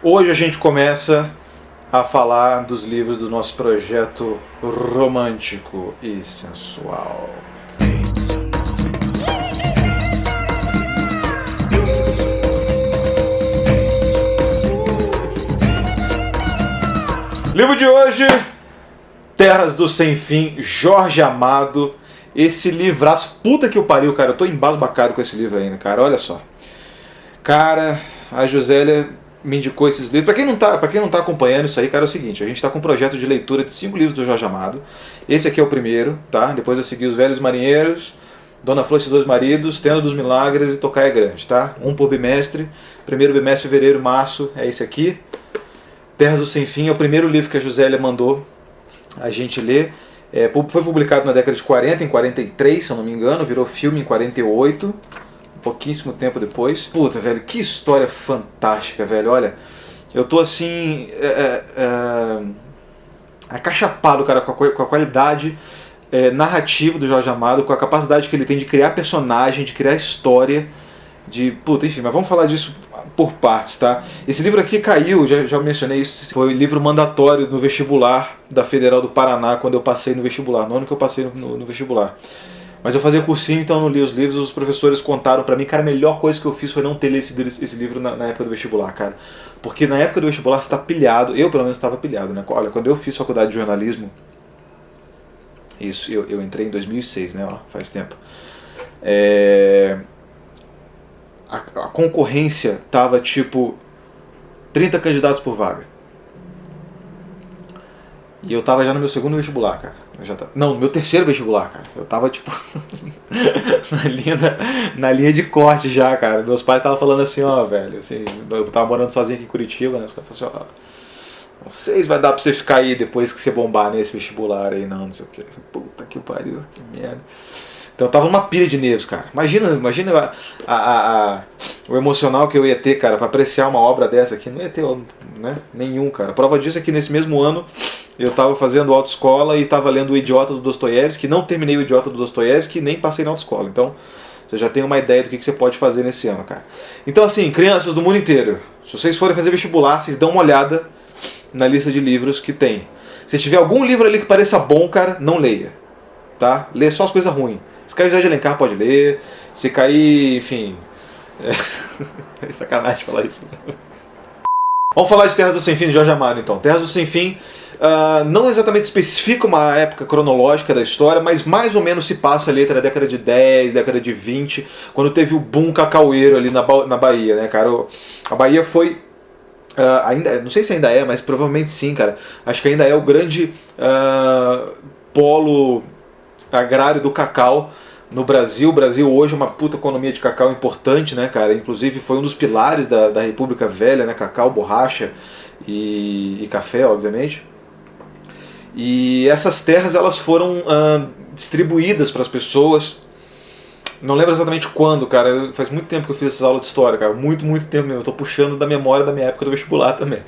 Hoje a gente começa a falar dos livros do nosso projeto romântico e sensual. Livro de hoje, Terras do Sem Fim, Jorge Amado. Esse livraço, puta que o pariu, cara, eu tô embasbacado com esse livro ainda, cara, olha só. Cara, a Josélia me indicou esses livros. Pra quem não tá acompanhando isso aí, cara, é o seguinte, a gente tá com um projeto de leitura de 5 livros do Jorge Amado. Esse aqui é o primeiro, tá? Depois eu segui Os Velhos Marinheiros, Dona Flor e Seus Dois Maridos, Tenda dos Milagres e Tocaia Grande, tá? Um por bimestre. Primeiro bimestre, fevereiro, março, é esse aqui. Terras do Sem Fim é o primeiro livro que a Josélia mandou a gente ler. Foi publicado na década de 40, em 43, se eu não me engano, virou filme em 48, pouquíssimo tempo depois. Puta, velho, que história fantástica, velho. Olha, eu tô assim, acachapado, cara, com a qualidade narrativa do Jorge Amado, com a capacidade que ele tem de criar personagem, de criar história, enfim, mas vamos falar disso por partes, tá? Esse livro aqui caiu, já mencionei isso, foi livro mandatório no vestibular da Federal do Paraná, quando eu passei no vestibular, no ano que eu passei no vestibular. Mas eu fazia cursinho, então não li os livros, os professores contaram pra mim, cara, a melhor coisa que eu fiz foi não ter lido esse livro na época do vestibular, cara. Porque na época do vestibular você tá pilhado, eu pelo menos estava pilhado, né? Olha, quando eu fiz faculdade de jornalismo, isso, eu entrei em 2006, né? Ó, faz tempo. A concorrência tava tipo 30 candidatos por vaga. E eu tava já no meu segundo vestibular, cara. Não, no meu terceiro vestibular, cara. Eu tava tipo na linha de corte já, cara. Meus pais estavam falando assim, ó, velho, assim, eu tava morando sozinho aqui em Curitiba, né? Os caras falaram assim, ó, não sei se vai dar pra você ficar aí depois que você bombar nesse vestibular aí, não sei o que. Puta que pariu, que merda. Então eu tava numa pilha de nervos, cara. Imagina o emocional que eu ia ter, cara, pra apreciar uma obra dessa aqui. Não ia ter, né, nenhum, cara. A prova disso é que nesse mesmo ano eu tava fazendo autoescola e tava lendo O Idiota do Dostoiévski. Não terminei O Idiota do Dostoiévski e nem passei na autoescola. Então você já tem uma ideia do que você pode fazer nesse ano, cara. Então assim, crianças do mundo inteiro, se vocês forem fazer vestibular, vocês dão uma olhada na lista de livros que tem. Se tiver algum livro ali que pareça bom, cara, não leia, tá? Lê só as coisas ruins. Se cair José de Alencar, pode ler. Se cair, enfim... É sacanagem falar isso. Vamos falar de Terras do Sem Fim de Jorge Amado, então. Terras do Sem Fim não exatamente especifica uma época cronológica da história, mas mais ou menos se passa ali entre a década de 10, década de 20, quando teve o boom cacaueiro ali na Bahia, né, cara? A Bahia foi... ainda, não sei se ainda é, mas provavelmente sim, cara. Acho que ainda é o grande polo agrário do cacau no Brasil. O Brasil hoje é uma puta economia de cacau importante, né, cara? Inclusive foi um dos pilares da República Velha, né? Cacau, borracha e café, obviamente. E essas terras elas foram distribuídas para as pessoas. Não lembro exatamente quando, cara. Faz muito tempo que eu fiz essas aulas de história, cara. Muito tempo mesmo. Eu tô puxando da memória da minha época do vestibular também.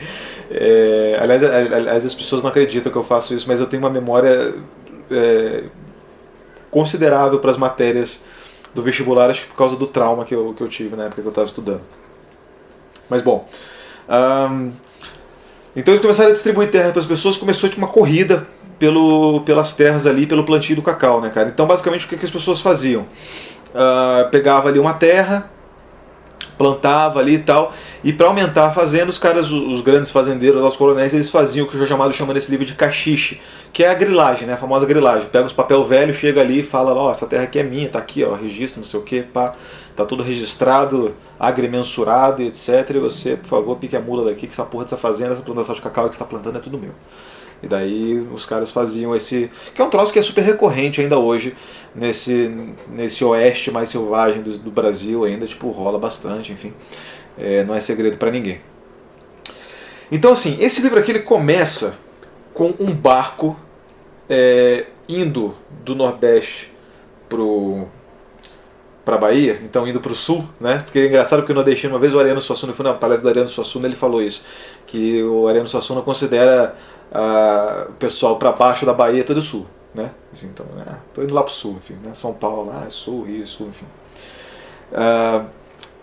Aliás, as pessoas não acreditam que eu faço isso, mas eu tenho uma memória considerável para as matérias do vestibular, acho que por causa do trauma que eu tive na época que eu estava estudando. Mas bom, então eles começaram a distribuir terra para as pessoas, começou tipo uma corrida pelas terras ali, pelo plantio do cacau, né, cara? Então basicamente o que as pessoas faziam? Pegava ali uma terra, plantava ali e tal, e para aumentar a fazenda, os caras, os grandes fazendeiros, os coronéis, eles faziam o que o Jorge Amado chama nesse livro de cachiche, que é a grilagem, né, a famosa grilagem. Pega os papel velho, chega ali e fala, ó, essa terra aqui é minha, tá aqui, ó, registro, não sei o que, pá, tá tudo registrado, agrimensurado e etc, e você, por favor, pique a mula daqui, que essa porra dessa fazenda, essa plantação de cacau que você tá plantando é tudo meu. E daí os caras faziam esse... que é um troço que é super recorrente ainda hoje, nesse oeste mais selvagem do Brasil, ainda tipo rola bastante, enfim. Não é segredo pra ninguém. Então assim, esse livro aqui ele começa com um barco indo do Nordeste pra Bahia, então indo pro Sul, né? Porque é engraçado porque o nordestino, uma vez o Ariano Suassuna, eu fui na palestra do Ariano Suassuna, ele falou isso, que o Ariano Suassuna considera o pessoal para baixo da Bahia todo o Sul, né? Assim, então, tô indo lá pro Sul, enfim, né? São Paulo, Sul, Rio, Sul, enfim.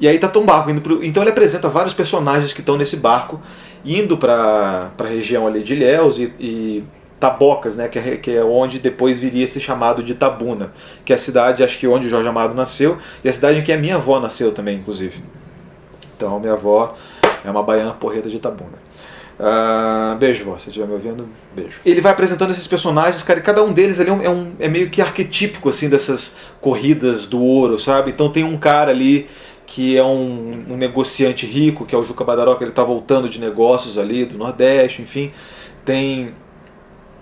E aí tá um barco indo então ele apresenta vários personagens que estão nesse barco indo para a região ali de Ilhéus e Tabocas, né, que é onde depois viria esse chamado de Itabuna, que é a cidade, acho que onde o Jorge Amado nasceu, e a cidade em que a minha avó nasceu também, inclusive. Então minha avó é uma baiana porreta de Itabuna. Beijo, vó, se você estiver me ouvindo, beijo. Ele vai apresentando esses personagens, cara, e cada um deles ali é meio que arquetípico, assim, dessas corridas do ouro, sabe? Então tem um cara ali que é um negociante rico, que é o Juca Badaró, que ele tá voltando de negócios ali do Nordeste, enfim. Tem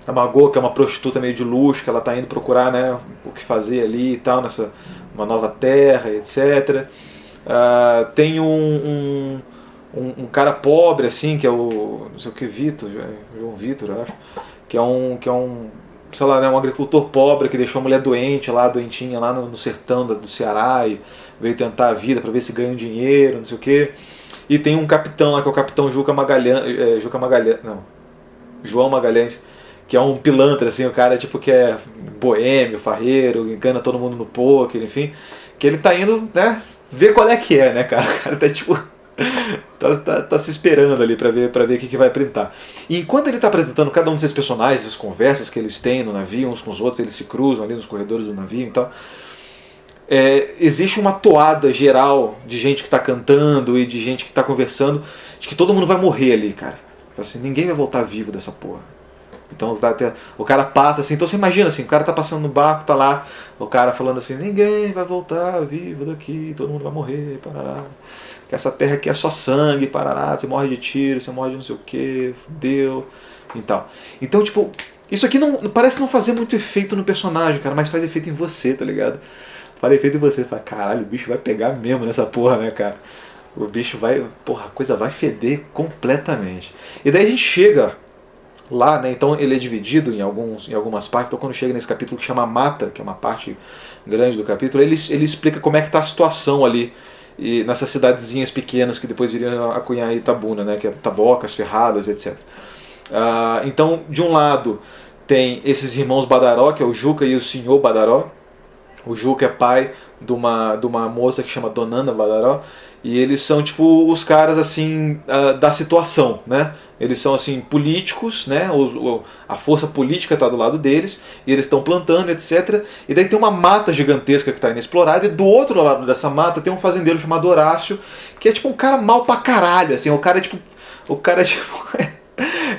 a Magô, que é uma prostituta meio de luxo, que ela tá indo procurar, né, o que fazer ali e tal, nessa uma nova terra, etc. Tem um cara pobre, assim, que é o, não sei o que, João Vitor, acho, que é um, sei lá, né, um agricultor pobre que deixou a mulher doente lá, doentinha lá no sertão do Ceará e veio tentar a vida para ver se ganha um dinheiro, não sei o que. E tem um capitão lá, que é o capitão João Magalhães, que é um pilantra, assim, o cara tipo que é boêmio, farreiro, engana todo mundo no poker, enfim, que ele tá indo, né, ver qual é que é, né, cara? O cara tá tipo tá se esperando ali pra ver o que vai printar. E enquanto ele tá apresentando cada um desses personagens, as conversas que eles têm no navio, uns com os outros, eles se cruzam ali nos corredores do navio e tal, existe uma toada geral de gente que tá cantando e de gente que tá conversando, de que todo mundo vai morrer ali, cara. Assim, ninguém vai voltar vivo dessa porra. Então o cara passa assim, então você imagina assim, o cara tá passando no barco, tá lá, o cara falando assim, ninguém vai voltar vivo daqui, todo mundo vai morrer, parará. Que essa terra aqui é só sangue, parará, você morre de tiro, você morre de não sei o que, fudeu, e tal. Então, tipo, isso aqui não parece não fazer muito efeito no personagem, cara, mas faz efeito em você, tá ligado? Faz efeito em você, fala, caralho, o bicho vai pegar mesmo nessa porra, né, cara? O bicho vai, porra, a coisa vai feder completamente. E daí a gente chega lá, né? Então ele é dividido em algumas partes. Então quando chega nesse capítulo que chama Mata, que é uma parte grande do capítulo, ele explica como é que está a situação ali e nessas cidadezinhas pequenas que depois viriam a cunhar Itabuna, né? Que é Tabocas, Ferradas, etc. Então, de um lado tem esses irmãos Badaró, que é o Juca e o senhor Badaró. O Juca é pai de uma moça que chama Donana Badaró, e eles são tipo os caras assim da situação, né? Eles são assim políticos, né? A força política está do lado deles e eles estão plantando, etc. E daí tem uma mata gigantesca que está inexplorada, e do outro lado dessa mata tem um fazendeiro chamado Horácio, que é tipo um cara mal pra caralho, assim. O cara é tipo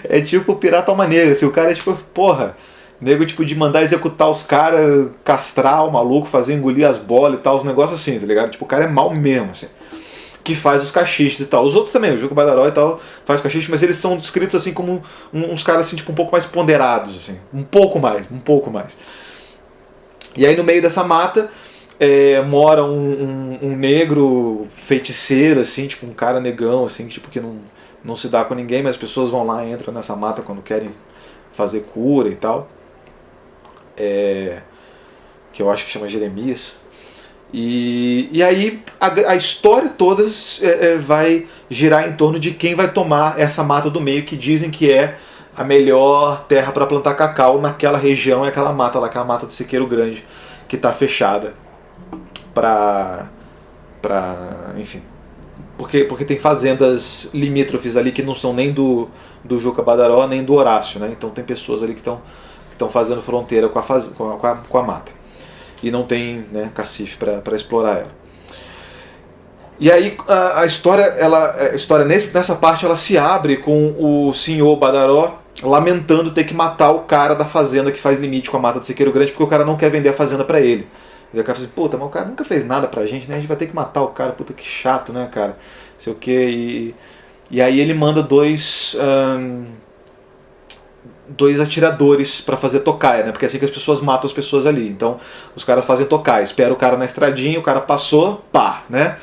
é tipo o Pirata Alma Negra, assim. O cara é tipo, porra, nego tipo de mandar executar os caras, castrar o maluco, fazer engolir as bolas e tal, os negócios assim, tá ligado? Tipo, o cara é mal mesmo, assim. Que faz os cachiches e tal. Os outros também, o Juca Badaró e tal, faz os cachiches, mas eles são descritos assim como uns caras assim, tipo, um pouco mais ponderados, assim. Um pouco mais. E aí no meio dessa mata mora um negro feiticeiro, assim, tipo um cara negão, assim, que, tipo, que não se dá com ninguém, mas as pessoas vão lá e entram nessa mata quando querem fazer cura e tal. Que eu acho que chama Jeremias. E aí a história toda vai girar em torno de quem vai tomar essa mata do meio, que dizem que é a melhor terra para plantar cacau naquela região, é aquela mata lá, aquela mata do Siqueiro Grande, que está fechada enfim, porque tem fazendas limítrofes ali que não são nem do Juca Badaró nem do Horácio, né? Então tem pessoas ali que estão fazendo fronteira com a mata. E não tem, né, cacife para explorar ela. E aí a história nessa parte ela se abre com o senhor Badaró lamentando ter que matar o cara da fazenda que faz limite com a mata do Siqueiro Grande, porque o cara não quer vender a fazenda para ele. E o cara fala assim, puta, mas o cara nunca fez nada pra gente, né? A gente vai ter que matar o cara, puta que chato, né, cara? Não sei o que. E aí ele manda dois atiradores para fazer tocaia, né? Porque é assim que as pessoas matam as pessoas ali. Então os caras fazem tocaia, espera o cara na estradinha, o cara passou, pá, né?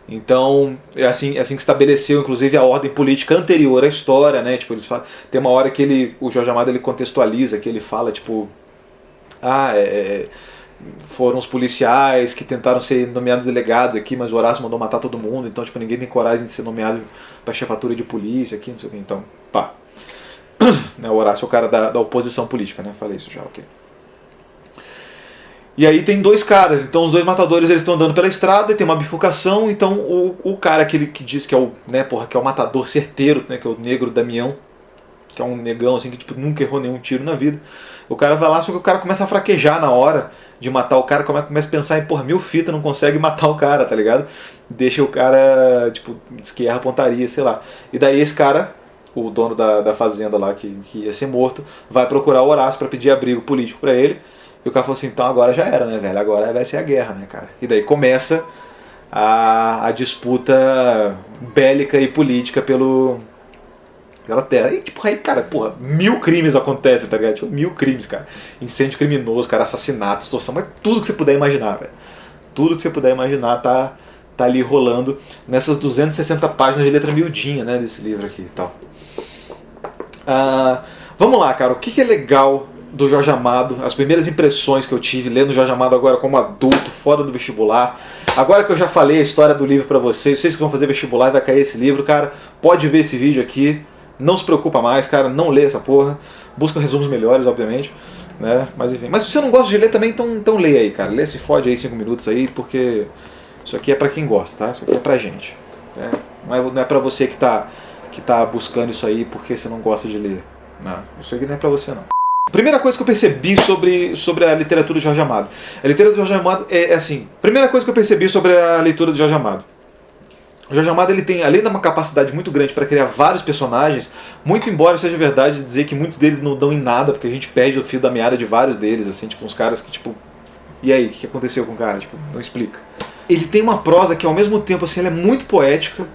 Então é assim que estabeleceu, inclusive, a ordem política anterior à história, né? Tipo, eles falam, tem uma hora que o Jorge Amado ele contextualiza, que ele fala, tipo, foram os policiais que tentaram ser nomeados delegados aqui, mas o Horácio mandou matar todo mundo, então tipo, ninguém tem coragem de ser nomeado para chefatura de polícia aqui, não sei o que, então, pá. O Horácio é o cara da oposição política, né? Falei isso já, ok. E aí tem dois caras, então os dois matadores eles estão andando pela estrada e tem uma bifurcação, então o cara que diz que é o, né, porra, que é o matador certeiro, né, que é o negro Damião, que é um negão assim que tipo nunca errou nenhum tiro na vida. O cara vai lá, só que o cara começa a fraquejar na hora de matar o cara, começa a pensar em, porra, 1000 fitas, não consegue matar o cara, tá ligado? Deixa o cara, tipo, diz que erra a pontaria, sei lá. E daí esse cara, o dono da fazenda lá, que ia ser morto, vai procurar o Horácio pra pedir abrigo político pra ele. E o cara falou assim, então agora já era, né, velho? Agora vai ser a guerra, né, cara? E daí começa a disputa bélica e política pela terra. E, tipo, aí, cara, porra, 1000 crimes acontecem, tá ligado? Tipo, 1000 crimes, cara. Incêndio criminoso, cara, assassinato, extorsão, mas tudo que você puder imaginar, velho. Tudo que você puder imaginar tá ali rolando nessas 260 páginas de letra miudinha, né, desse livro aqui e tal. Vamos lá, cara, o que é legal do Jorge Amado, as primeiras impressões que eu tive lendo Jorge Amado agora como adulto, fora do vestibular. Agora que eu já falei a história do livro pra vocês que vão fazer vestibular e vai cair esse livro, cara, pode ver esse vídeo aqui, não se preocupa mais, cara, não lê essa porra, busca resumos melhores, obviamente, né, mas enfim. Mas se você não gosta de ler também, então leia aí, cara, lê, se fode aí 5 minutos aí, porque isso aqui é pra quem gosta, tá, isso aqui é pra gente, né? Não é pra você que tá buscando isso aí porque você não gosta de ler, não, isso aqui não é pra você não. Primeira coisa que eu percebi sobre a literatura de Jorge Amado. A literatura de Jorge Amado é assim. Primeira coisa que eu percebi sobre a leitura de Jorge Amado. O Jorge Amado ele tem, além de uma capacidade muito grande para criar vários personagens, muito embora seja verdade dizer que muitos deles não dão em nada, porque a gente perde o fio da meada de vários deles, assim, tipo uns caras que tipo, e aí, o que aconteceu com o cara? Tipo, não explica. Ele tem uma prosa que ao mesmo tempo assim, ela é muito poética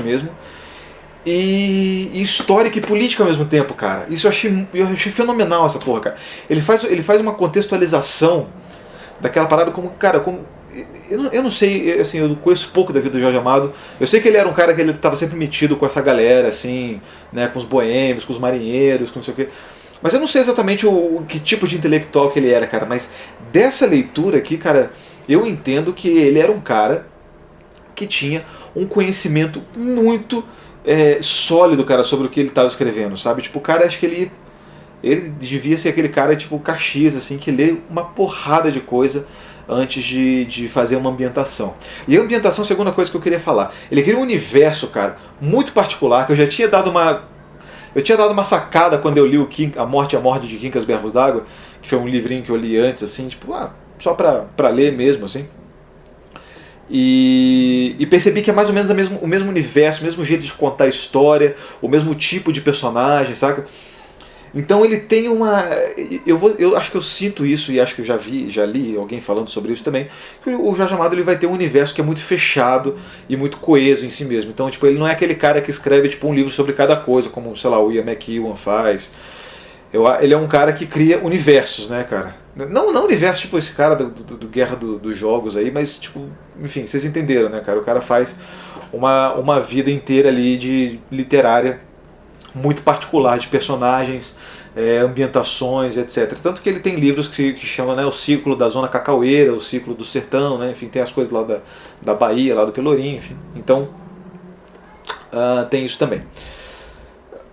mesmo. E histórica e política ao mesmo tempo, cara. Isso eu achei fenomenal, essa porra, cara. Ele faz uma contextualização daquela parada como, cara, como... Eu não sei, assim, eu conheço pouco da vida do Jorge Amado. Eu sei que ele era um cara que ele estava sempre metido com essa galera, assim, né, com os boêmios, com os marinheiros, com não sei o quê. Mas eu não sei exatamente que tipo de intelectual que ele era, cara. Mas dessa leitura aqui, cara, eu entendo que ele era um cara que tinha um conhecimento muito sólido, cara, sobre o que ele estava escrevendo, sabe? Tipo, o cara, acho que ele devia ser aquele cara, tipo, Caxias, assim, que lê uma porrada de coisa antes de fazer uma ambientação. E a ambientação, segunda coisa que eu queria falar, ele cria um universo, cara, muito particular, que eu já tinha dado uma sacada quando eu li A Morte de Quincas Berros d'Água, que foi um livrinho que eu li antes, assim, tipo, só pra ler mesmo, assim. E percebi que é mais ou menos o mesmo universo, o mesmo jeito de contar a história, o mesmo tipo de personagem, saca? Então ele tem uma... Eu acho que eu sinto isso, e acho que eu já li alguém falando sobre isso também, que o Jorge Amado ele vai ter um universo que é muito fechado e muito coeso em si mesmo. Então, tipo, ele não é aquele cara que escreve tipo, um livro sobre cada coisa, como, sei lá, o Ian McEwan faz. Ele é um cara que cria universos, né, cara? Não universo tipo esse cara do Guerra dos Jogos aí, mas, tipo, enfim, vocês entenderam, né, cara? O cara faz uma vida inteira ali de literária muito particular, de personagens, ambientações, etc. Tanto que ele tem livros que chamam, né, o ciclo da Zona Cacaueira, o ciclo do Sertão, né? Enfim, tem as coisas lá da Bahia, lá do Pelourinho, enfim. Então, tem isso também.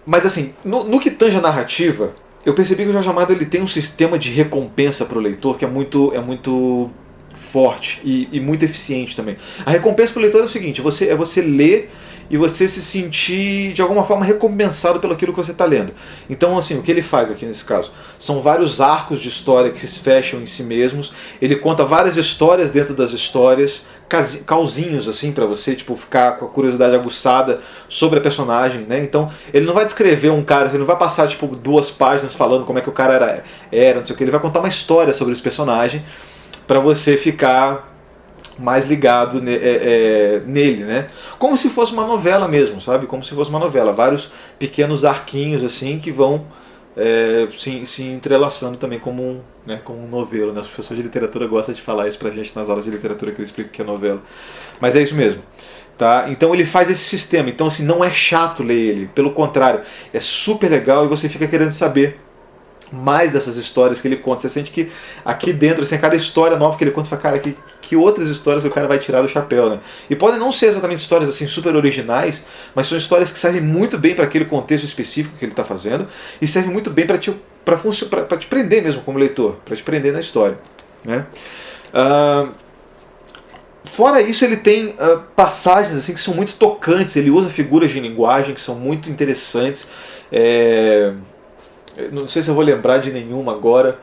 Mas assim, no que tange a narrativa, eu percebi que o Jorge Amado ele tem um sistema de recompensa para o leitor que é muito forte e muito eficiente também. A recompensa para o leitor é o seguinte, é você ler e você se sentir de alguma forma recompensado pelo aquilo que você está lendo. Então, assim, o que ele faz aqui nesse caso? São vários arcos de história que se fecham em si mesmos. Ele conta várias histórias dentro das histórias, causinhos assim para você, tipo, ficar com a curiosidade aguçada sobre a personagem, né? Então, ele não vai descrever um cara, ele não vai passar tipo 2 páginas falando como é que o cara era, não sei o que. Ele vai contar uma história sobre esse personagem para você ficar mais ligado nele, né? Como se fosse uma novela mesmo, sabe? Como se fosse uma novela. Vários pequenos arquinhos assim que vão se entrelaçando também como um novelo, né? Os professores de literatura gostam de falar isso pra gente nas aulas de literatura, que eles explicam o que é novela. Mas é isso mesmo. Tá? Então ele faz esse sistema. Então assim, não é chato ler ele. Pelo contrário, é super legal e você fica querendo saber mais dessas histórias que ele conta. Você sente que aqui dentro, assim, a cada história nova que ele conta, você fala, cara, que outras histórias que o cara vai tirar do chapéu, né? E podem não ser exatamente histórias assim super originais, mas são histórias que servem muito bem para aquele contexto específico que ele está fazendo e servem muito bem para te prender mesmo como leitor, para te prender na história. né? Fora isso, ele tem passagens assim que são muito tocantes. Ele usa figuras de linguagem que são muito interessantes. Não sei se eu vou lembrar de nenhuma agora,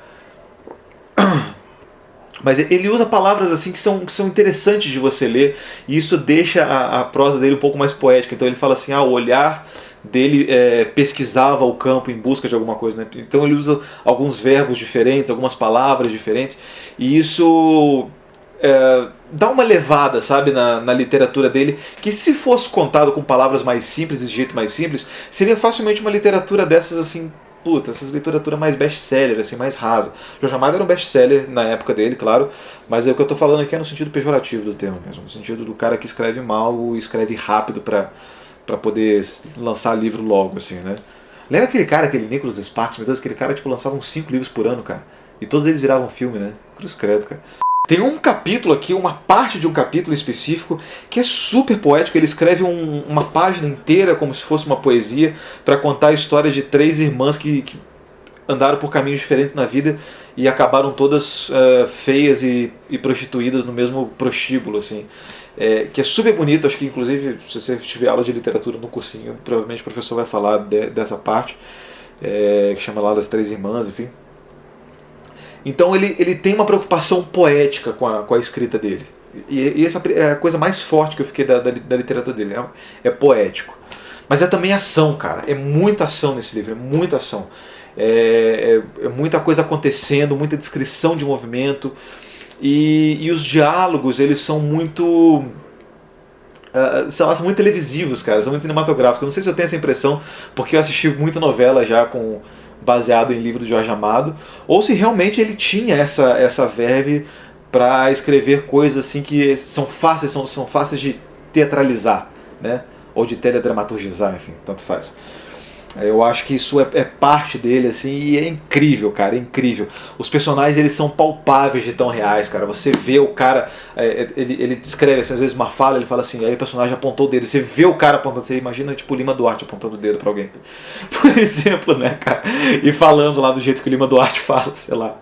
mas ele usa palavras assim que são interessantes de você ler, e isso deixa a prosa dele um pouco mais poética. Então ele fala assim, o olhar dele pesquisava o campo em busca de alguma coisa, né? Então ele usa alguns verbos diferentes, algumas palavras diferentes, e isso dá uma levada, sabe, na literatura dele, que se fosse contado com palavras mais simples, de jeito mais simples, seria facilmente uma literatura dessas assim, essas literaturas mais best-seller, assim, mais rasa. Jorge Amado era um best-seller na época dele, claro, mas o que eu estou falando aqui é no sentido pejorativo do termo mesmo, no sentido do cara que escreve mal e escreve rápido para poder lançar livro logo, assim, né? Lembra aquele cara, aquele Nicholas Sparks, meu Deus, aquele cara tipo lançava uns 5 livros por ano, cara, e todos eles viravam filme, né? Cruz credo, cara. Tem um capítulo aqui, uma parte de um capítulo específico que é super poético. Ele escreve uma página inteira como se fosse uma poesia para contar a história de 3 irmãs que andaram por caminhos diferentes na vida e acabaram todas feias e prostituídas no mesmo prostíbulo, assim. Que é super bonito. Acho que inclusive se você tiver aula de literatura no cursinho, provavelmente o professor vai falar dessa parte, que chama lá das 3 irmãs, enfim. Então ele tem uma preocupação poética com a escrita dele. E essa é a coisa mais forte que eu fiquei da literatura dele. É poético. Mas é também ação, cara. É muita ação nesse livro, é muita ação. É muita coisa acontecendo, muita descrição de movimento. E os diálogos, eles são muito... sei lá, são muito televisivos, cara. São muito cinematográficos. Eu não sei se eu tenho essa impressão, porque eu assisti muita novela já baseado em livro de Jorge Amado, ou se realmente ele tinha essa verve para escrever coisas assim que são fáceis de teatralizar, né? Ou de teledramaturgizar, enfim, tanto faz. Eu acho que isso é parte dele, assim, e é incrível, cara, é incrível. Os personagens, eles são palpáveis de tão reais, cara. Você vê o cara, ele descreve, assim, às vezes uma fala, ele fala assim, aí o personagem apontou o dedo, você vê o cara apontando, você imagina, tipo, o Lima Duarte apontando o dedo pra alguém, por exemplo, né, cara? E falando lá do jeito que o Lima Duarte fala, sei lá.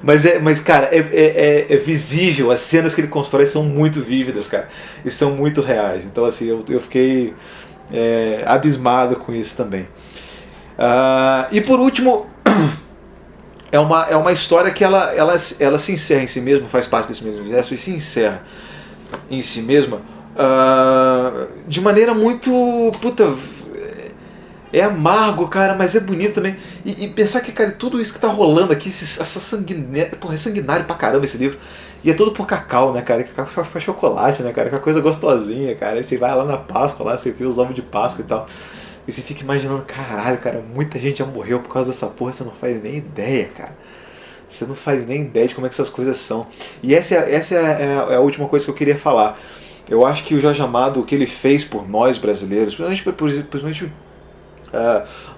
Mas cara, é visível, as cenas que ele constrói são muito vívidas, cara, e são muito reais. Então, assim, eu fiquei... abismado com isso também. E por último, é uma história que ela se encerra em si mesma, faz parte desse mesmo universo e se encerra em si mesma de maneira muito... é amargo, cara, mas é bonito também. E pensar que, cara, tudo isso que tá rolando aqui, essa sanguinária... Porra, é sanguinário pra caramba esse livro. E é tudo por cacau, né, cara? Cacau faz chocolate, né, cara? Que é uma coisa gostosinha, cara. Aí você vai lá na Páscoa, lá, você vê os ovos de Páscoa e tal. E você fica imaginando, caralho, cara, muita gente já morreu por causa dessa porra, você não faz nem ideia, cara. Você não faz nem ideia de como é que essas coisas são. E essa é a última coisa que eu queria falar. Eu acho que o Jorge Amado, o que ele fez por nós brasileiros, principalmente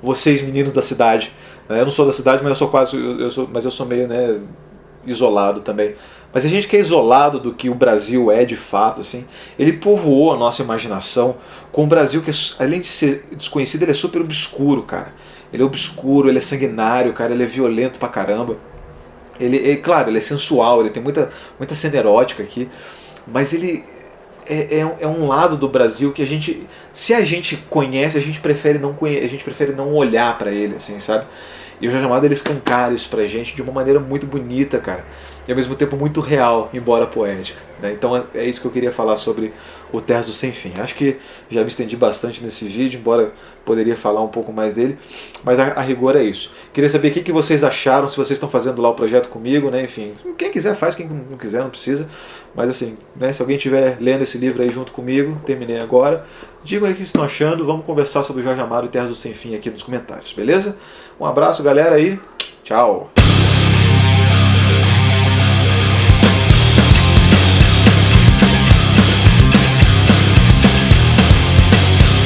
vocês meninos da cidade, né? Eu não sou da cidade, mas eu sou meio, né, isolado também. Mas a gente que é isolado do que o Brasil é de fato, assim, ele povoou a nossa imaginação com um Brasil que, além de ser desconhecido, ele é super obscuro, cara. Ele é obscuro, ele é sanguinário, cara, ele é violento pra caramba. Claro, ele é sensual, ele tem muita cena erótica aqui, mas ele é um lado do Brasil que se a gente conhece, a gente prefere não olhar pra ele, assim, sabe? E o Jorge Amado, ele escancara isso pra gente de uma maneira muito bonita, cara. E ao mesmo tempo muito real, embora poética, né? Então é isso que eu queria falar sobre o Terras do Sem Fim. Acho que já me estendi bastante nesse vídeo, embora poderia falar um pouco mais dele, mas a rigor é isso. Queria saber o que vocês acharam, se vocês estão fazendo lá o projeto comigo, né? Enfim, quem quiser faz, quem não quiser não precisa. Mas assim, né, se alguém estiver lendo esse livro aí junto comigo, terminei agora, digam aí o que estão achando, vamos conversar sobre o Jorge Amado e Terras do Sem Fim aqui nos comentários, beleza? Um abraço, galera, aí, tchau!